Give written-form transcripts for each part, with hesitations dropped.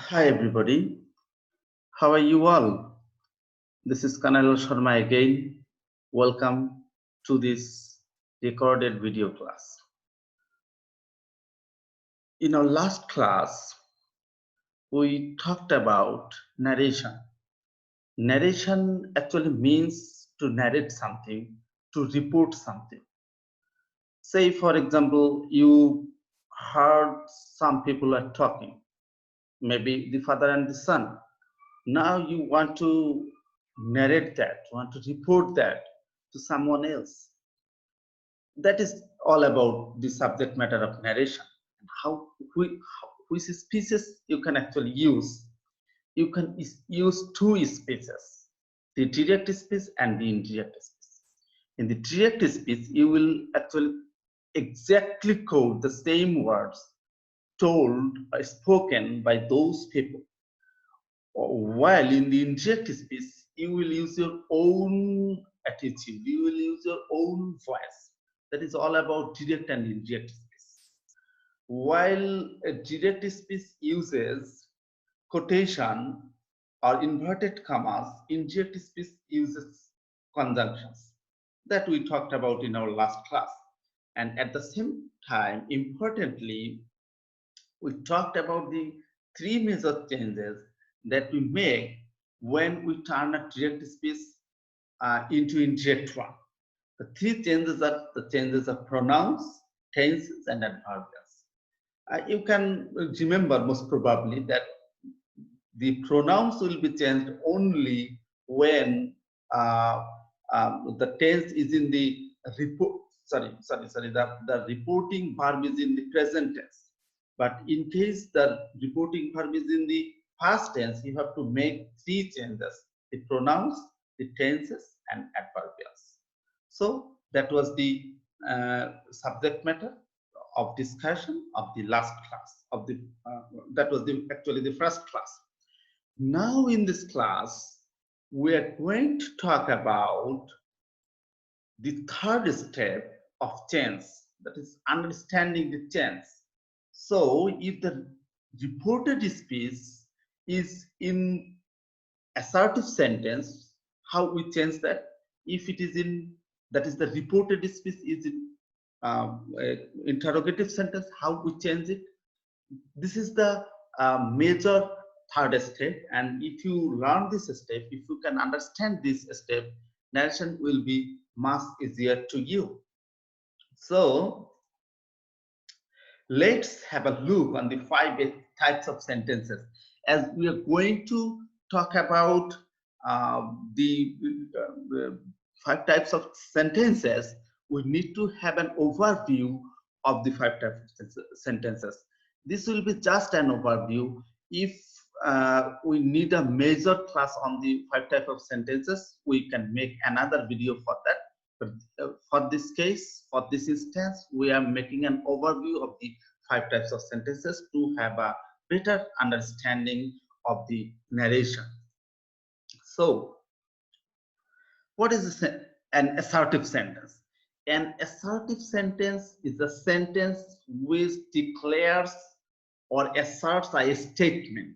Hi everybody, how are you all? This is Kanal Sharma again. Welcome to this recorded video class. In our last class, we talked about narration. Narration actually means to narrate something, to report something. Say, for example, you heard some people are talking, maybe the father and the son. Now you want to narrate that, want to report that to someone else. That is all about the subject matter of narration. How, which species you can actually use. You can use two species, the direct speech and the indirect speech. In the direct speech, you will actually exactly quote the same words told or spoken by those people. While in the indirect speech, you will use your own attitude, you will use your own voice. That is all about direct and indirect speech. While a direct speech uses quotation or inverted commas, indirect speech uses conjunctions. That we talked about in our last class. And at the same time, importantly, we talked about the three major changes that we make when we turn a direct speech into indirect one. The three changes are the changes of pronouns, tenses, and adverbials. You can remember most probably that the pronouns will be changed only when the tense is in the report. The reporting verb is in the present tense. But in case the reporting verb is in the past tense, you have to make three changes: the pronouns, the tenses, and adverbials. So that was the subject matter of discussion of the last class. That was actually the first class. Now in this class, we are going to talk about the third step of tense, that is understanding the tense. So if the reported speech is in assertive sentence, how we change that? If it is in, that is the reported speech is in interrogative sentence, how we change it? This is the major third step, and if you learn this step, if you can understand this step, narration will be much easier to you. So let's have a look on the five types of sentences. As we are going to talk about the five types of sentences, we need to have an overview of the five types of sentences. This will be just an overview. If we need a major class on the five types of sentences, we can make another video for that. But for this case, for this instance, we are making an overview of the five types of sentences to have a better understanding of the narration. So, what is an assertive sentence? An assertive sentence is a sentence which declares or asserts a statement,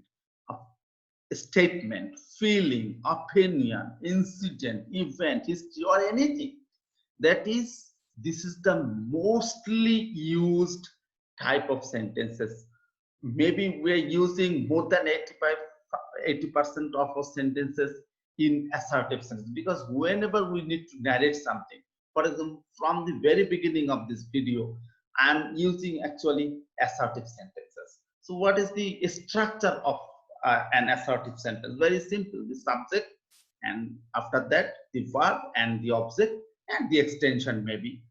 feeling, opinion, incident, event, history, or anything. That is, this is the mostly used type of sentences. Maybe we're using more than 80% of our sentences in assertive sentences, because whenever we need to narrate something, for example, from the very beginning of this video, I'm using actually assertive sentences. So what is the structure of an assertive sentence? Very simple: the subject, and after that the verb and the object and the extension maybe.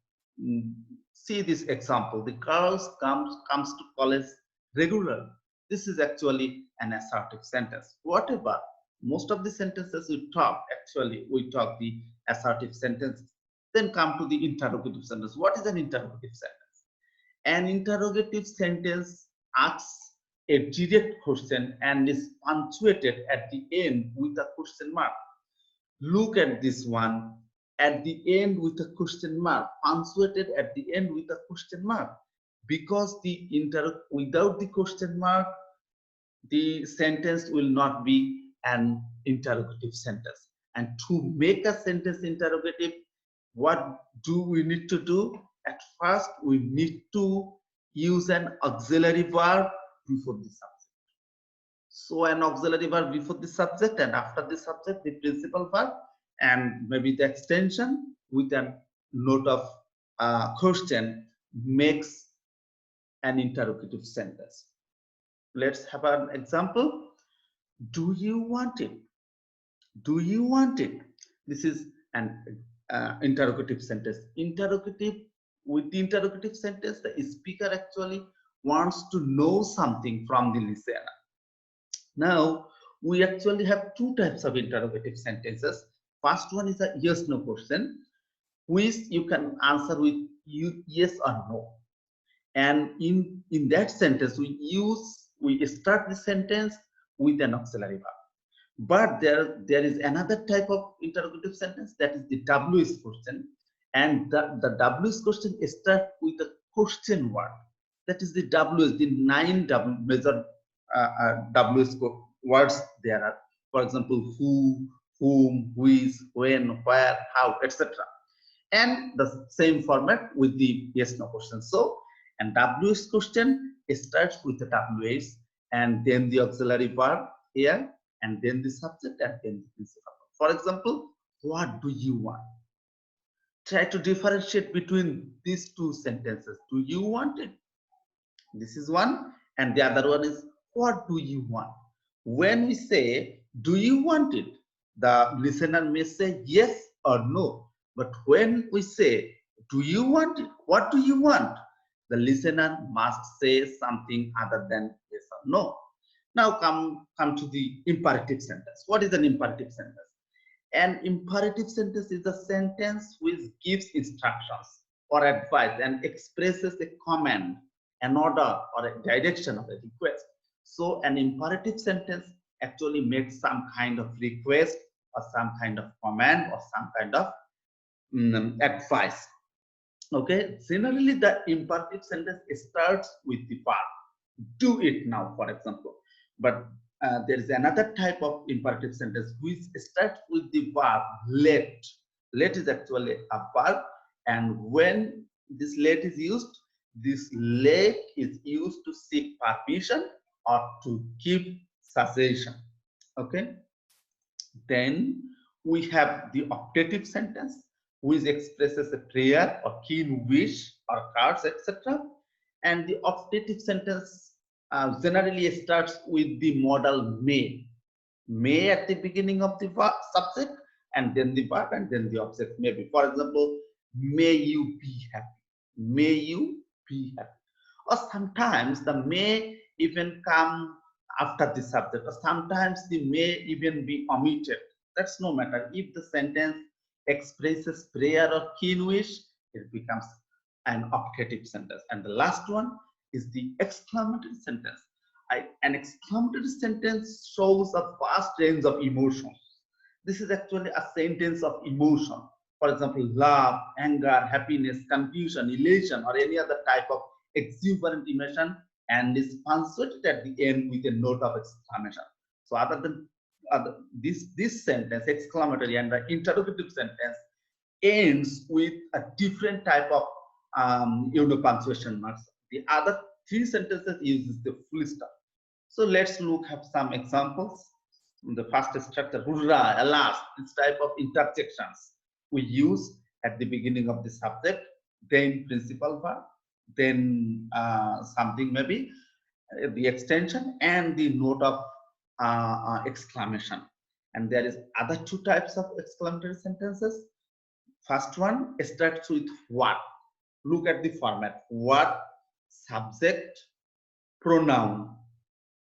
See this example: the girls comes to college regularly. This is actually an assertive sentence. Whatever, most of the sentences we talk the assertive sentences. Then come to the interrogative sentence. What is an interrogative sentence? An interrogative sentence asks a direct question and is punctuated at the end with a question mark. Look at this one, at the end with a question mark, punctuated at the end with a question mark, because without the question mark, the sentence will not be an interrogative sentence. And to make a sentence interrogative, what do we need to do? At first, we need to use an auxiliary verb before the subject. So an auxiliary verb before the subject, and after the subject, the principal verb, and maybe the extension with a note of question makes an interrogative sentence. Let's have an example. Do you want it? Do you want it? This is an interrogative sentence. Interrogative, with the interrogative sentence, the speaker actually wants to know something from the listener. Now, we actually have two types of interrogative sentences. First one is a yes no question, which you can answer with yes or no. And in that sentence, we start the sentence with an auxiliary verb. But there is another type of interrogative sentence, that is the WS question. And the WS question starts with a question word. That is the WS, the 9 major WS words there are. For example, who, whom, which, when, where, how, etc. And the same format with the yes no question. So, and WS question starts with the WS and then the auxiliary verb here, and then the subject, and then the principal. For example, what do you want? Try to differentiate between these two sentences. Do you want it? This is one, and the other one is what do you want? When we say do you want it, the listener may say yes or no. But when we say do you want it, what do you want, the listener must say something other than yes or no. Now come to the imperative sentence. What is an imperative sentence? An imperative sentence is a sentence which gives instructions or advice and expresses a command, an order, or a direction of a request. So an imperative sentence actually makes some kind of request or some kind of command or some kind of advice. Okay, generally the imperative sentence starts with the verb. Do it now, for example. But there is another type of imperative sentence which starts with the verb let. Let is actually a verb, and when this let is used, this let is used to seek permission or to give suggestion. Okay. Then we have the optative sentence, which expresses a prayer or keen wish or cards, etc. And the optative sentence generally starts with the modal may. May at the beginning of the subject, and then the verb, and then the object may be. For example, may you be happy. May you be happy. Or sometimes the may even come after the subject, or sometimes the may even be omitted. That's no matter. If the sentence expresses prayer or keen wish, it becomes an optative sentence. And the last one is the exclamatory sentence. An exclamatory sentence shows a vast range of emotions. This is actually a sentence of emotion. For example, love, anger, happiness, confusion, elation, or any other type of exuberant emotion, and is punctuated at the end with a note of exclamation. So other than this sentence, exclamatory and the interrogative sentence, ends with a different type of punctuation marks. The other three sentences uses the full stop. So let's look at some examples. The first structure, hurrah, alas, this type of interjections we use at the beginning of the subject, then principal verb, then something maybe the extension and the note of exclamation. And there is other two types of exclamatory sentences. First one starts with what. Look at the format. What, subject, pronoun,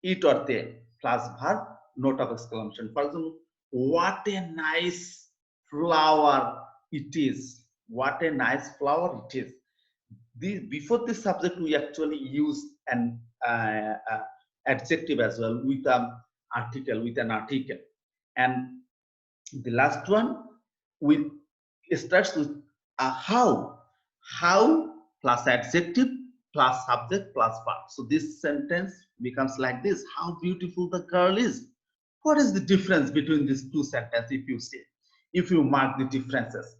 it or they, plus verb, note of exclamation. For example, what a nice flower it is. What a nice flower it is. Before the subject, we actually use an adjective as well with an article, And the last one starts with how. How plus adjective plus subject plus verb. So this sentence becomes like this: how beautiful the girl is. What is the difference between these two sentences? If you see, if you mark the differences,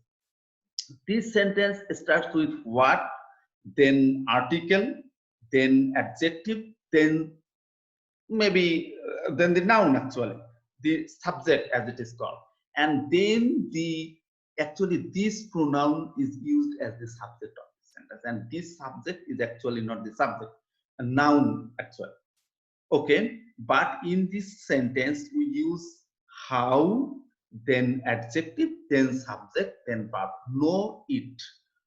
this sentence starts with what, then article, then adjective, then maybe then the noun, actually the subject as it is called, and then the actually this pronoun is used as the subject of the sentence, and this subject is actually not the subject, a noun actually. Okay, but in this sentence we use how, then adjective, then subject, then verb. No it,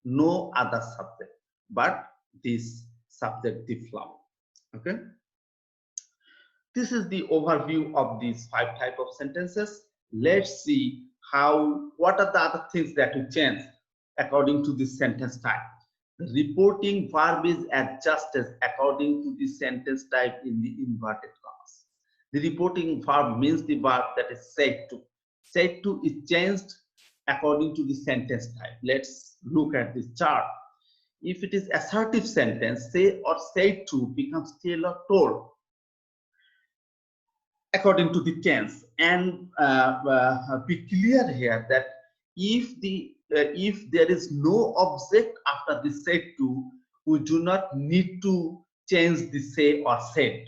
no other subject, but this subjective flow. Okay, this is the overview of these 5 types of sentences. Let's see how, what are the other things that we change according to this sentence type. The reporting verb is adjusted according to the sentence type in the inverted commas. The reporting verb means the verb that is said to. Said to is changed according to the sentence type. Let's look at this chart. If it is assertive sentence, say or said to becomes tell or told according to the tense. And be clear here that if there is no object after the said to, we do not need to change the say or said.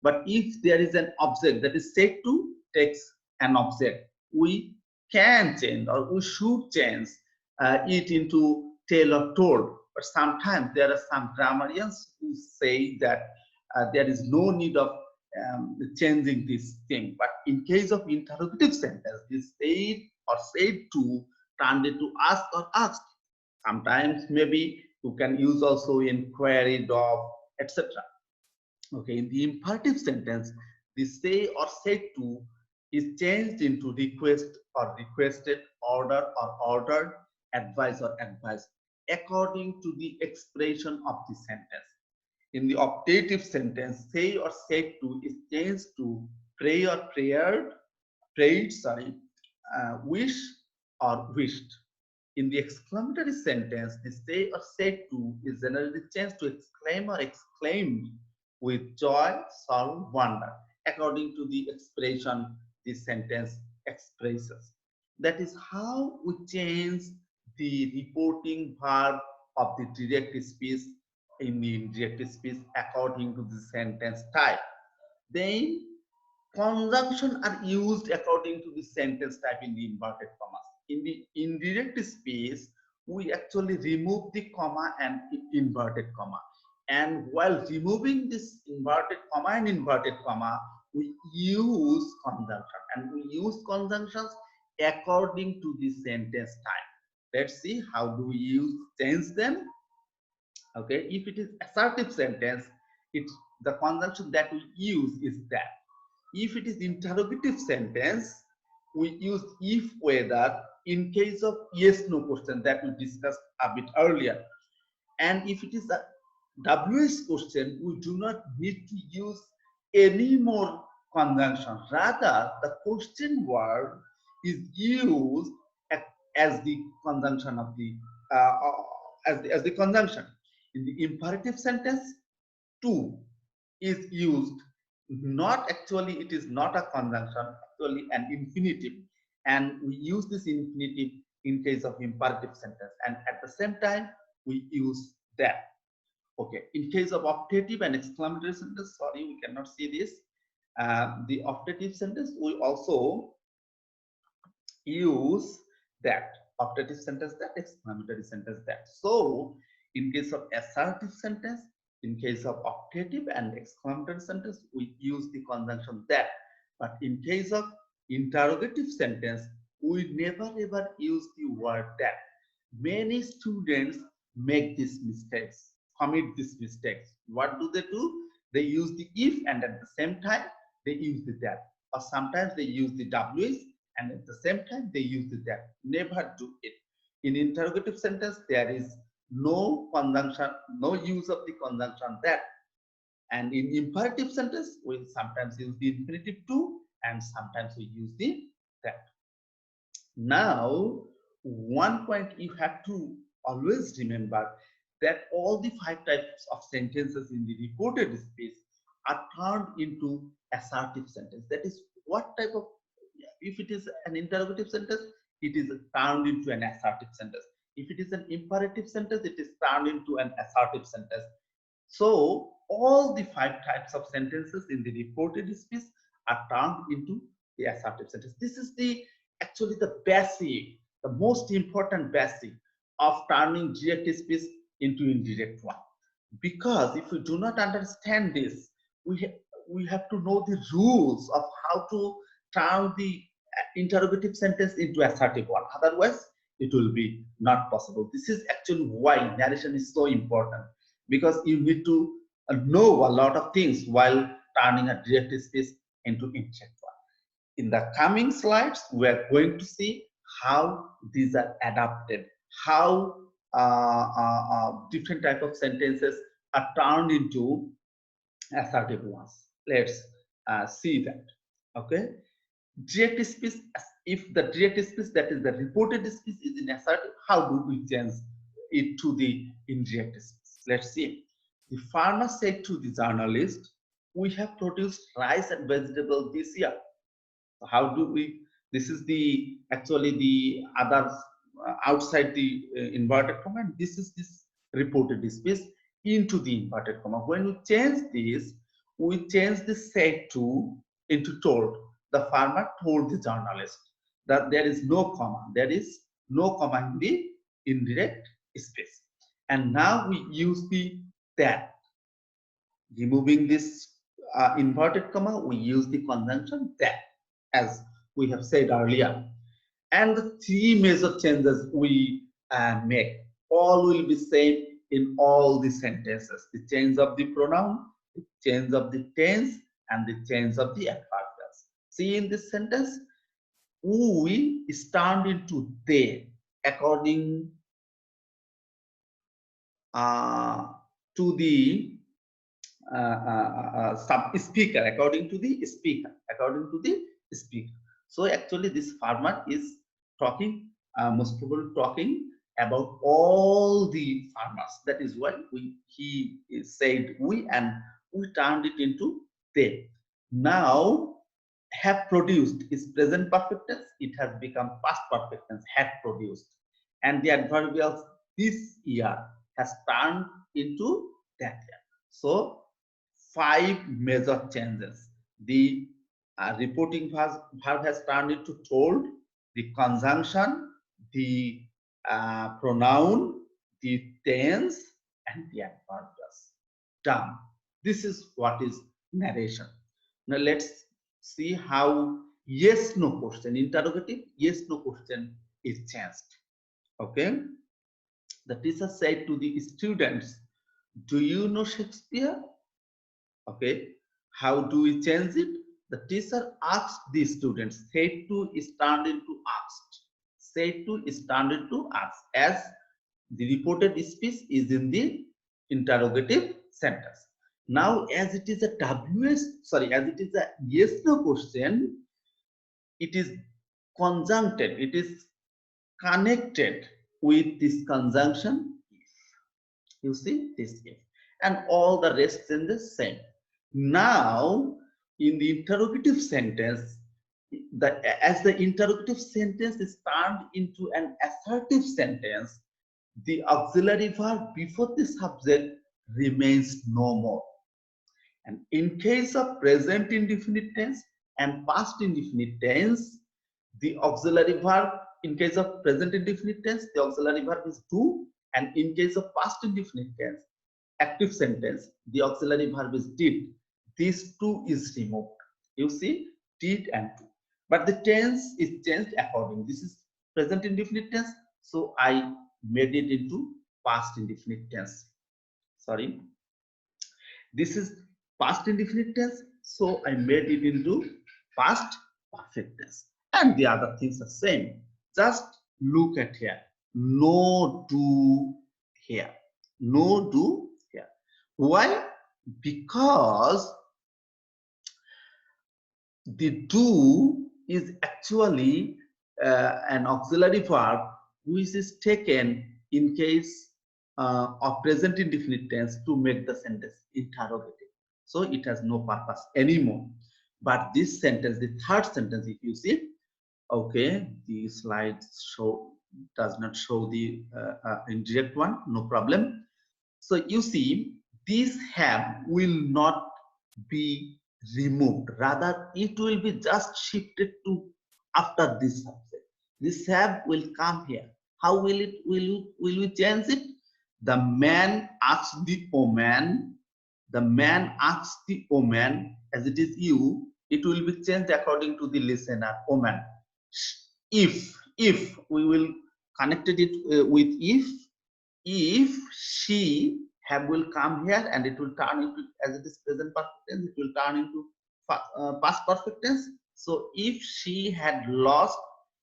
But if there is an object that is said to takes an object, we can change or we should change it into tell or told. But sometimes there are some grammarians who say that there is no need of changing this thing. But in case of interrogative sentence, this said or said to turned into ask or asked. Sometimes maybe you can use also inquired of, etc. Okay, in the imperative sentence, the say or said to is changed into request or requested, order or ordered, advise or advised, according to the expression of the sentence. In the optative sentence, say or said to is changed to pray or prayered, prayed, sorry, wish or wished. In the exclamatory sentence, the say or said to is generally changed to exclaim or exclaimed with joy, sorrow, wonder, according to the expression the sentence expresses. That is how we change the reporting verb of the direct speech in the indirect speech according to the sentence type. Then conjunction are used according to the sentence type in the inverted commas. In the indirect speech, we actually remove the comma and inverted comma. And while removing this inverted comma and inverted comma, we use conjunction, and we use conjunctions according to the sentence type. Let's see how do we use change them. Okay, if it is assertive sentence, it's the conjunction that we use is that. If it is interrogative sentence, we use if whether in case of yes no question that we discussed a bit earlier. And if it is a WS question, we do not need to use any more conjunction. Rather, the question word is used as the conjunction of the as the conjunction. In the imperative sentence, to is used, not actually, it is not a conjunction, actually an infinitive, and we use this infinitive in case of imperative sentence, and at the same time we use that. Okay, in case of optative and exclamatory sentence, sorry, we cannot see this. The optative sentence we also use that. Optative sentence that, exclamatory sentence that. So in case of assertive sentence, in case of optative and exclamatory sentence, we use the conjunction that. But in case of interrogative sentence, we never ever use the word that. Many students make these mistakes, commit these mistakes. What do? They use the if, and at the same time they use the that. Or sometimes they use the WS, and at the same time they use the that. Never do it. In interrogative sentence, there is no conjunction, no use of the conjunction that. And in imperative sentence, we sometimes use the infinitive to, and sometimes we use the that. Now, one point you have to always remember that all the 5 types of sentences in the reported speech are turned into assertive sentence. That is what type of, if it is an interrogative sentence, it is turned into an assertive sentence. If it is an imperative sentence, it is turned into an assertive sentence. So all the 5 types of sentences in the reported speech are turned into the assertive sentence. This is the actually the basic, the most important basic of turning direct speech into indirect one. Because if we do not understand this, we have to know the rules of how to turn the interrogative sentence into assertive one. Otherwise, it will be not possible. This is actually why narration is so important, because you need to know a lot of things while turning a direct speech into indirect one. In the coming slides, we are going to see how these are adapted, how different type of sentences are turned into assertive ones. Let's see that. Okay, direct speech. If the direct speech, that is the reported speech, is in assertive, how do we change it to the indirect speech? Let's see. The farmer said to the journalist, "We have produced rice and vegetables this year." How do we, this is the actually the others outside the inverted comma, and this is this reported speech into the inverted comma. When we change this, we change the said to into told. The farmer told the journalist that there is no comma, there is no comma in the indirect speech. And now we use the that. Removing this inverted comma, we use the conjunction that, as we have said earlier. And the 3 major changes we make, all will be same in all the sentences: the change of the pronoun, the change of the tense, and the change of the adverbials. See, in this sentence, we stand into they according to the sub speaker, according to the speaker, according to the speaker. So actually this farmer is talking, most probably talking about all the farmers. That is why he said we, and we turned it into they. Now have produced is present perfect tense, it has become past perfect tense, had produced. And the adverbials this year has turned into that year. So 5 major changes. The reporting verb has turned into told, the conjunction, the pronoun, the tense, and the adverbials. Done. This is what is narration. Now let's see how yes no question, interrogative yes no question is changed. Okay, the teacher said to the students, "Do you know Shakespeare?" Okay, how do we change it? The teacher asked the students. Said to is turned into asked. Said to is turned into asked, as the reported speech is in the interrogative sentence. Now, as it is a as it is a yes no question, it is conjuncted, it is connected with this conjunction if. You see this if, and all the rest in the same. Now, in the interrogative sentence, as the interrogative sentence is turned into an assertive sentence, the auxiliary verb before the subject remains no more. And in case of present indefinite tense and past indefinite tense, the auxiliary verb, in case of present indefinite tense, the auxiliary verb is do, and in case of past indefinite tense, active sentence, the auxiliary verb is did. These two is removed. You see, did and do. But the tense is changed according. This is present indefinite tense, so I made it into past indefinite tense. Sorry. This is past indefinite tense, so I made it into past perfect tense. And the other things are same. Just look at here. No do here. No do here. Why? Because the do is actually an auxiliary verb which is taken in case of present indefinite tense to make the sentence interrogative. so it has no purpose anymore. But this sentence, the third sentence, if you see, okay, the slides does not show the indirect one, no problem. So you see, this have will not be removed. Rather, it will be just shifted to after this subject. This have will come here. How will it will we change it? The man asks the woman. The man asks the woman, as it is you, it will be changed according to the listener, woman. If we will connected it with if she have will come here, and it will turn into, as it is present perfect tense, it will turn into past perfect tense. So if she had lost,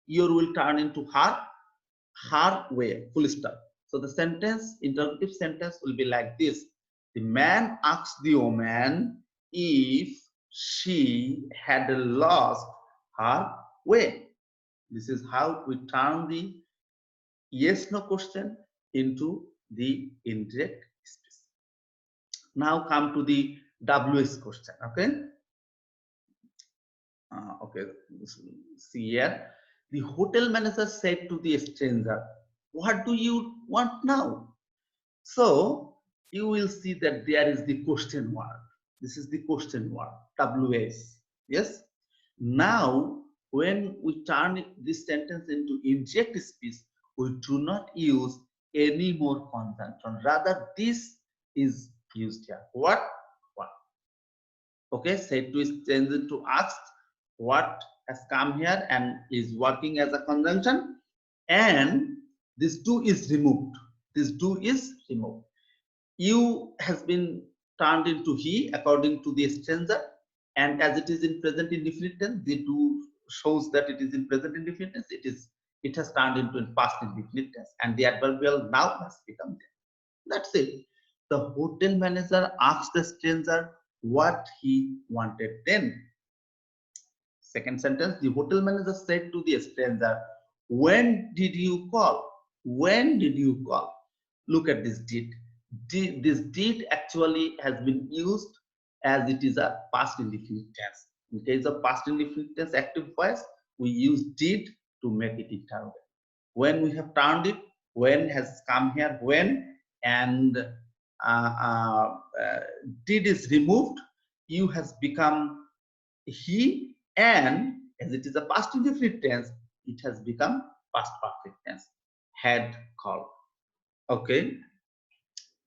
your will turn into her way, full stop. So the sentence, interrogative sentence, will be like this: the man asks the woman if she had lost her way. This is how we turn the yes no question into the indirect speech. Now come to the WS question. Okay, see here. The hotel manager said to the stranger, "What do you want now?" So you will see that there is the question word. This is the question word, WS. Yes. Now, when we turn this sentence into indirect speech, we do not use any more conjunction. Rather, this is used here. What? What? Okay, said to is changed to ask. What has come here and is working as a conjunction, and this do is removed. This do is removed. You has been turned into he according to the stranger, and as it is in present indefinite tense, the do shows that it is in present indefinite tense. It has turned into past indefinite tense, and the adverbial now has become there. That's it. The hotel manager asked the stranger what he wanted then. Second sentence, the hotel manager said to the stranger, "When did you call? When did you call?" Look at this did. This did actually has been used as it is a past indefinite tense. In case of past indefinite tense active voice, we use did to make it interrogative. When we have turned it, when has come here, when, and did is removed, you has become he, and as it is a past indefinite tense, it has become past perfect tense. Had called. Okay,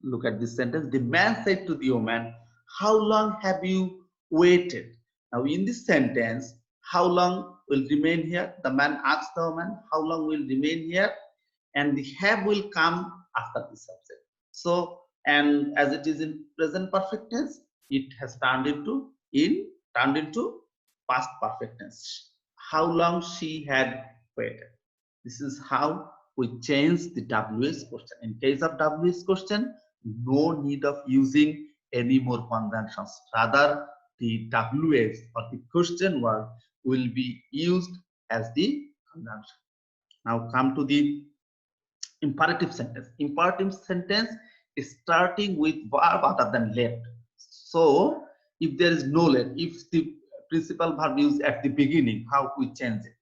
look at this sentence. The man said to the woman, "How long have you waited?" Now, in this sentence, how long will remain here? The man asks the woman, "How long will remain here?" And the have will come after the subject. So, and as it is in present perfect tense, it has turned into past perfect tense. How long she had waited. This is how we change the WS question. In case of WS question, no need of using any more conjunctions. Rather, the WS or the question word will be used as the conjunction. Now come to the imperative sentence. Imperative sentence is starting with verb other than left. So if there is no left, if the principal verb used at the beginning, how we change it?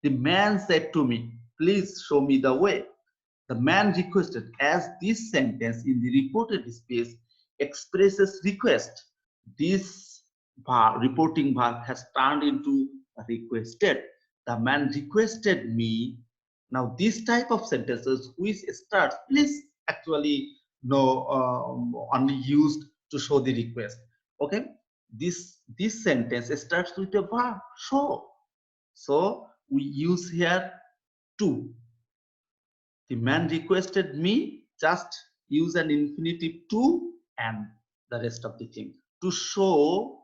The man said to me, "Please show me the way." The man requested, as this sentence in the reported space expresses request. This verb, reporting verb, has turned into requested. The man requested me. Now, this type of sentences which starts, please actually no only used to show the request. Okay, this sentence starts with a verb show. So we use here to. The man requested me, just use an infinitive to and the rest of the thing. To show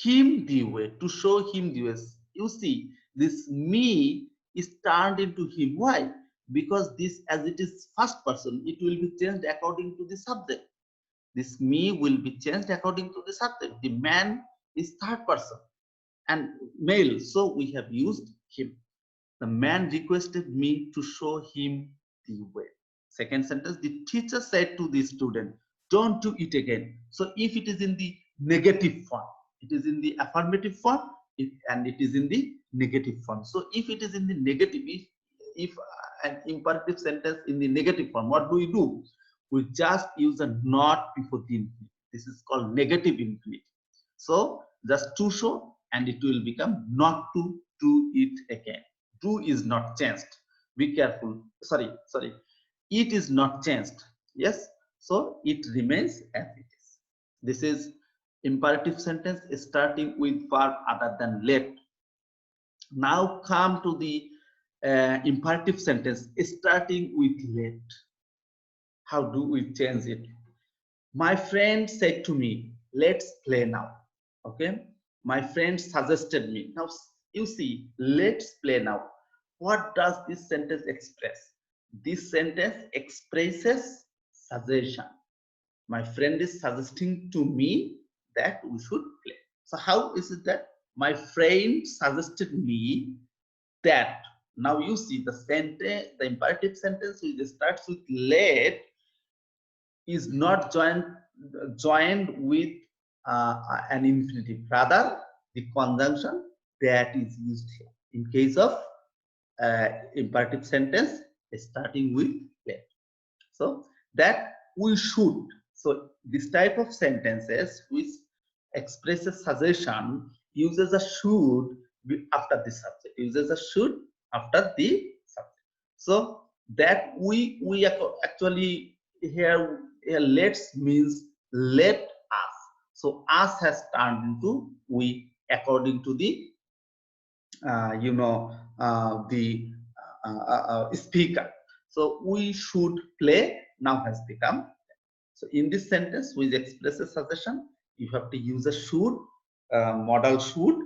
him the way, to show him the way. You see, this me is turned into him. Why? Because this, as it is first person, it will be changed according to the subject. This me will be changed according to the subject. The man is third person and male, so we have used him. The man requested me to show him the way. Second sentence, the teacher said to the student, don't do it again. So if it is in the negative form, it is in the affirmative form, and it is in the negative form. So if it is in the negative, if an imperative sentence in the negative form, what do? We just use a not before the infinitive. This is called negative infinitive. So just to show, and it will become not to do it again. Do is not changed. Be careful. Sorry. It is not changed. Yes. So it remains as it is. This is imperative sentence starting with verb other than let. Now come to the imperative sentence starting with let. How do we change it? My friend said to me, let's play now. Okay. My friend suggested me. Now you see, let's play now. What does this sentence express? This sentence expresses suggestion. My friend is suggesting to me that we should play. So how is it that my friend suggested me that? Now you see the sentence, the imperative sentence which starts with let is not joined with an infinitive. Rather, the conjunction that is used here. In case of imperative sentence starting with let. So that we should. So this type of sentences which expresses suggestion uses a should after the subject. Uses a should after the subject. So that we actually here let's means let us. So us has turned into we according to the the speaker. So we should play now has become. So in this sentence which expresses suggestion, you have to use a should, modal should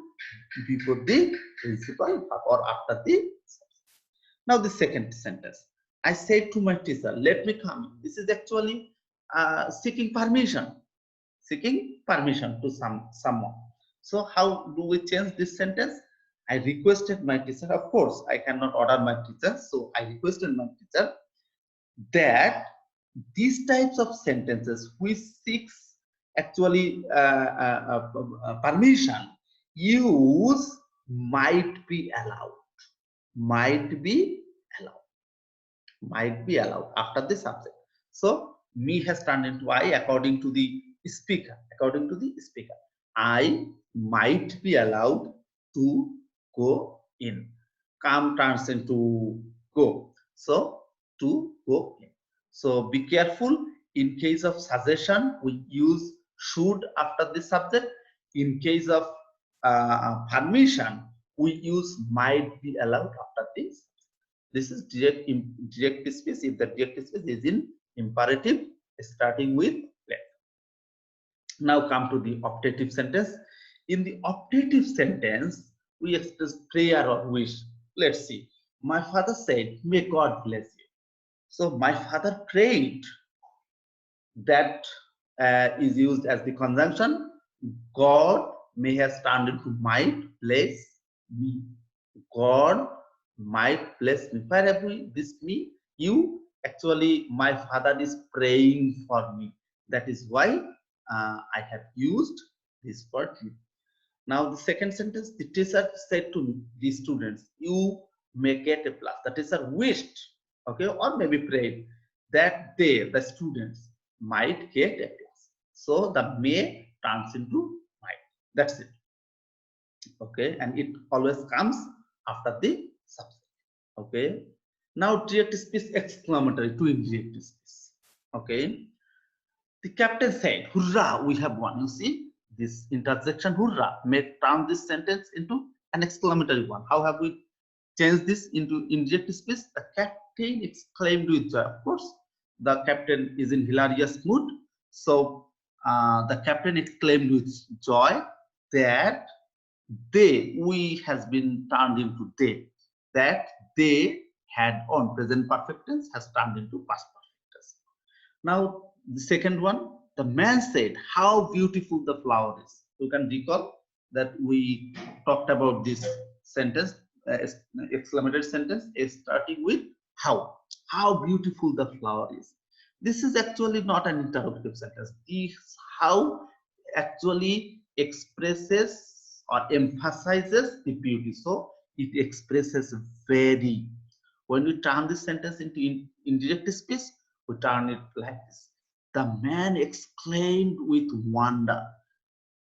before the principal or after the subject. Now the second sentence, I said to my teacher, let me come. This is actually seeking permission to someone. So how do we change this sentence? I requested my teacher. Of course, I cannot order my teacher, so I requested my teacher that these types of sentences which seeks actually permission use might be allowed. Might be allowed. Might be allowed after the subject. So me has turned into I according to the speaker. According to the speaker, I might be allowed to go in. Come turns into go. So to go in. So be careful. In case of suggestion, we use should after the subject. In case of permission, we use might be allowed after this. This is direct speech if the direct speech is in imperative starting with let. Now come to the optative sentence. In the optative sentence, we express prayer or wish. Let's see. My father said, may God bless you. So my father prayed. That is used as the conjunction. God may has turned into might bless me. God might bless me. Where have we this me? You actually, my father is praying for me. That is why I have used this word. Now the second sentence, the teacher said to the students, you may get a plus. The teacher wished, okay, or maybe prayed that they, the students, might get a plus. So the may turns into might. That's it. Okay, and it always comes after the subject. Okay. Now direct speech exclamatory to indirect speech. Okay. The captain said, "Hurrah! We have won." You see this interjection, "Hurrah!" may turn this sentence into an exclamatory one. How have we changed this into indirect speech? The captain exclaimed with joy. Of course, the captain is in hilarious mood. So the captain exclaimed with joy that we has been turned into they. That they had on present perfect tense has turned into past perfect tense. Now the second one, the man said, "How beautiful the flower is." You can recall that we talked about this sentence, exclamatory sentence is starting with how. How beautiful the flower is. This is actually not an interrogative sentence. This how actually expresses or emphasizes the beauty. So it expresses very. When we turn this sentence into indirect speech, we turn it like this. The man exclaimed with wonder.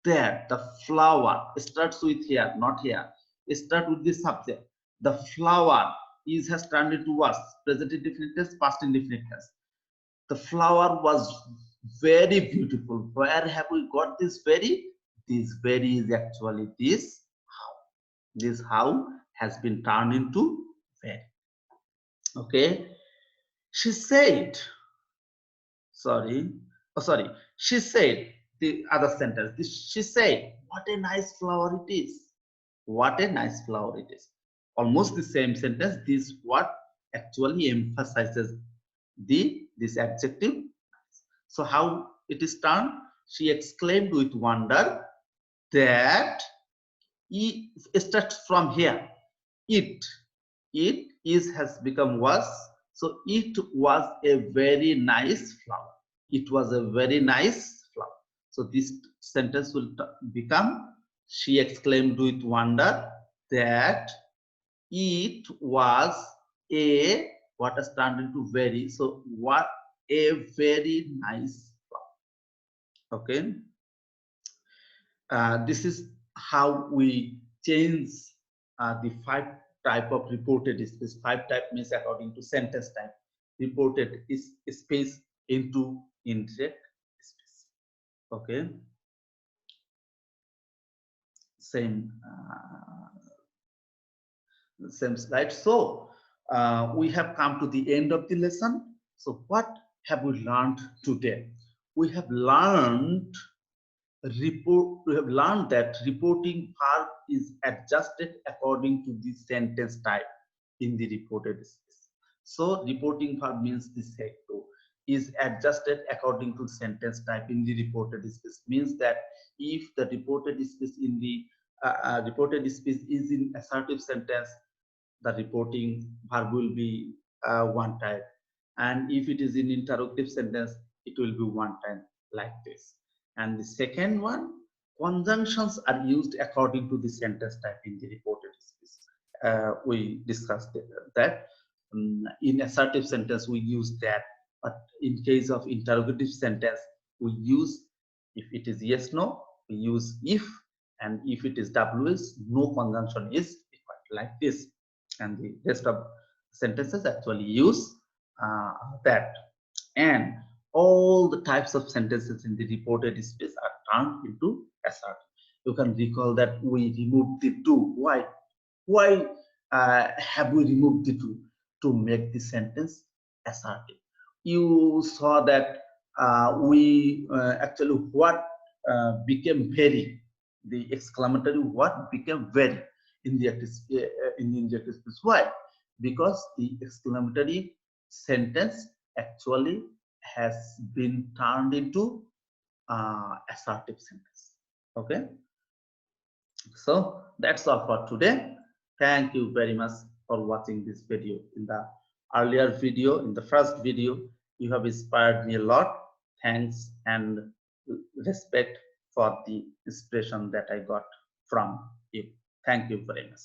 There, the flower starts with here, not here. It starts with the subject. The flower is has turned into was present indefinite tense, past indefinite tense. The flower was very beautiful. Where have we got this very? This very is actually this how. This how has been turned into very. Okay. She said, sorry, oh sorry, she said the other sentence. She said, what a nice flower it is. What a nice flower it is. Almost the same sentence. This what actually emphasizes this adjective. So how it is done? She exclaimed with wonder that it starts from here. It is has become was. So it was a very nice flower. It was a very nice flower. So this sentence will become, she exclaimed with wonder that it was a, what has turned into very. So what a very nice flower. Okay. This is how we change the five type of reported space. Five type means according to sentence type. Reported is space into indirect space. Okay. Same same slide. So we have come to the end of the lesson. So what have we learned today? We have learned we have learned that reporting verb is adjusted according to the sentence type in the reported space. So reporting verb means the sector is adjusted according to sentence type in the reported space. Means that if the reported space in the reported space is in assertive sentence, the reporting verb will be one type, and if it is in interrogative sentence, it will be one type, like this. And the second one, conjunctions are used according to the sentence type in the reported speech. We discussed that. In assertive sentence we use that, but in case of interrogative sentence we use, if it is yes no we use if, and if it is ws no conjunction is required, like this. And the rest of sentences actually use that. And all the types of sentences in the reported space are turned into assertive. You can recall that we removed the to. Why have we removed the to? To make the sentence assertive. You saw that we actually what became very, the exclamatory what became very in the injective space. Why? Because the exclamatory sentence actually has been turned into assertive sentence. Okay, so that's all for today. Thank you very much for watching this video. In the earlier video, in the first video, you have inspired me a lot. Thanks and respect for the inspiration that I got from you. Thank you very much.